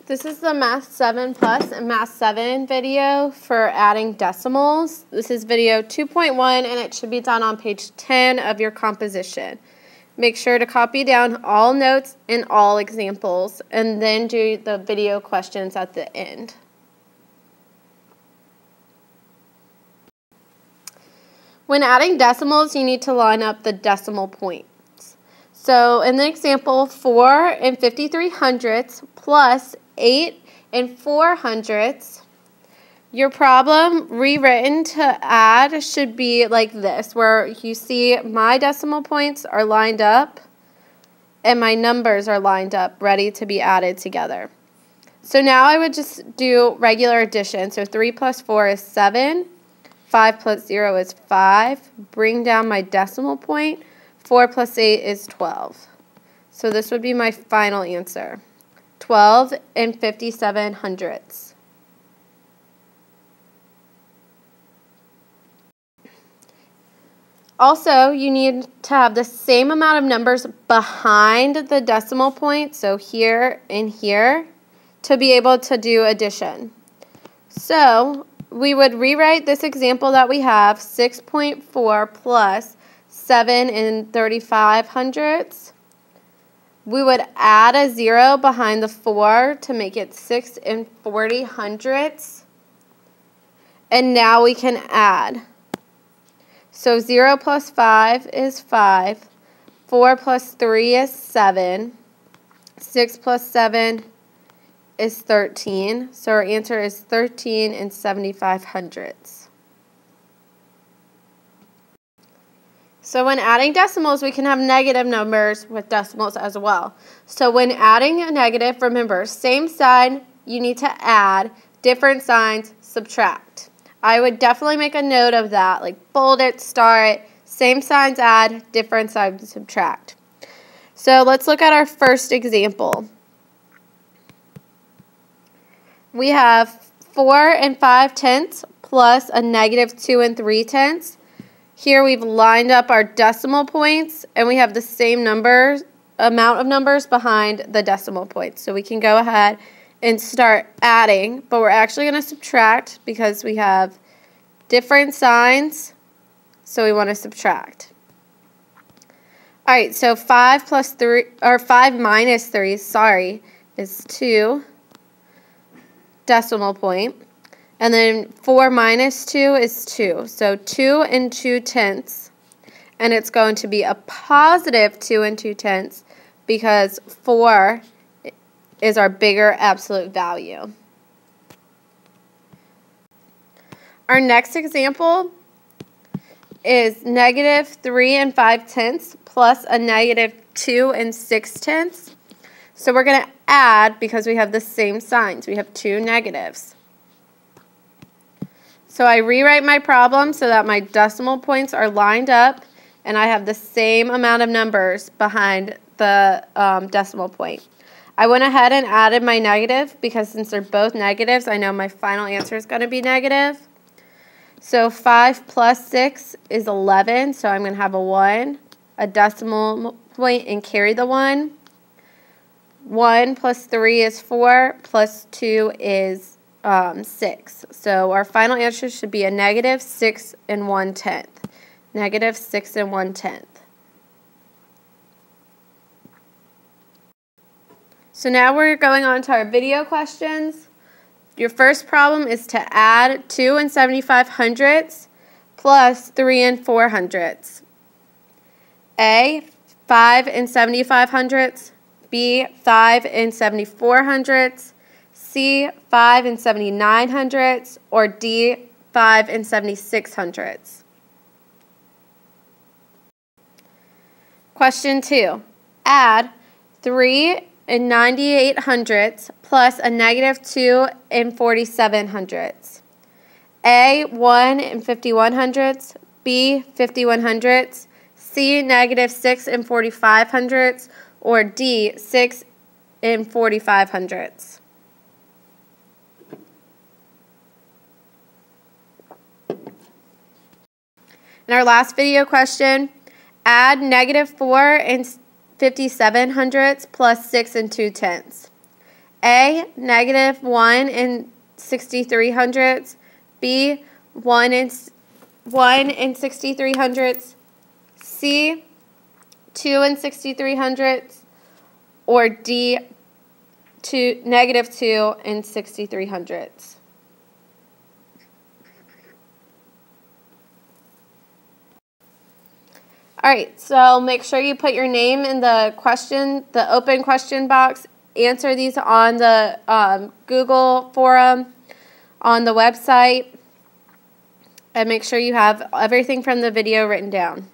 This is the Math 7 Plus and Math 7 video for adding decimals. This is video 2.1 and it should be done on page 10 of your composition. Make sure to copy down all notes and all examples and then do the video questions at the end. When adding decimals, you need to line up the decimal points. So in the example, 4 and 53 hundredths plus 8 and 4 hundredths, your problem rewritten to add should be like this, where you see my decimal points are lined up and my numbers are lined up, ready to be added together. So now I would just do regular addition. So 3 plus 4 is 7. 5 plus 0 is 5. Bring down my decimal point. 4 plus 8 is 12. So this would be my final answer. 12 and 57 hundredths. Also, you need to have the same amount of numbers behind the decimal point, so here and here, to be able to do addition. So we would rewrite this example that we have, 6.4 plus 7 and 35 hundredths. We would add a 0 behind the 4 to make it 6 and 40 hundredths. And now we can add. So 0 plus 5 is 5. 4 plus 3 is 7. 6 plus 7 is 13. So our answer is 13 and 75 hundredths. So when adding decimals, we can have negative numbers with decimals as well. So when adding a negative, remember, same sign, you need to add, different signs, subtract. I would definitely make a note of that, like bold it, star it, same signs add, different signs subtract. So let's look at our first example. We have 4 and 5 tenths plus a negative 2 and 3 tenths. Here we've lined up our decimal points and we have the same amount of numbers behind the decimal points. So we can go ahead and start adding, but we're actually going to subtract because we have different signs, so we want to subtract. All right, so 5 plus 3, or 5 minus 3, sorry, is 2 decimal point. And then 4 minus 2 is 2. So 2 and 2 tenths. And it's going to be a positive 2 and 2 tenths because 4 is our bigger absolute value. Our next example is negative 3 and 5 tenths plus a negative 2 and 6 tenths. So we're going to add because we have the same signs. We have two negatives. So I rewrite my problem so that my decimal points are lined up and I have the same amount of numbers behind the decimal point. I went ahead and added my negative because since they're both negatives, I know my final answer is going to be negative. So 5 plus 6 is 11, so I'm going to have a 1, a decimal point, and carry the 1. 1 plus 3 is 4, plus 2 is 6. So our final answer should be a negative 6 and 1 tenth. Negative 6 and 1 tenth. So now we're going on to our video questions. Your first problem is to add 2 and 75 hundredths plus 3 and 4 hundredths. A, 5 and 75 hundredths. B, 5 and 74 hundredths. C, 5 and 79 hundredths, or D, 5 and 76 hundredths. Question 2. Add 3 and 98 hundredths plus a negative 2 and 47 hundredths. A, 1 and 51 hundredths. B, 51 hundredths. C, negative 6 and 45 hundredths, or D, 6 and 45 hundredths. In our last video question, add negative 4 and 57 hundredths plus 6 and 2 tenths. A, negative 1 and 63/100, B, 1 and 63/100, C, 2 and 63/100, or D, negative 2 and 63/100. All right, so make sure you put your name in the open question box. Answer these on the Google forum, on the website, and make sure you have everything from the video written down.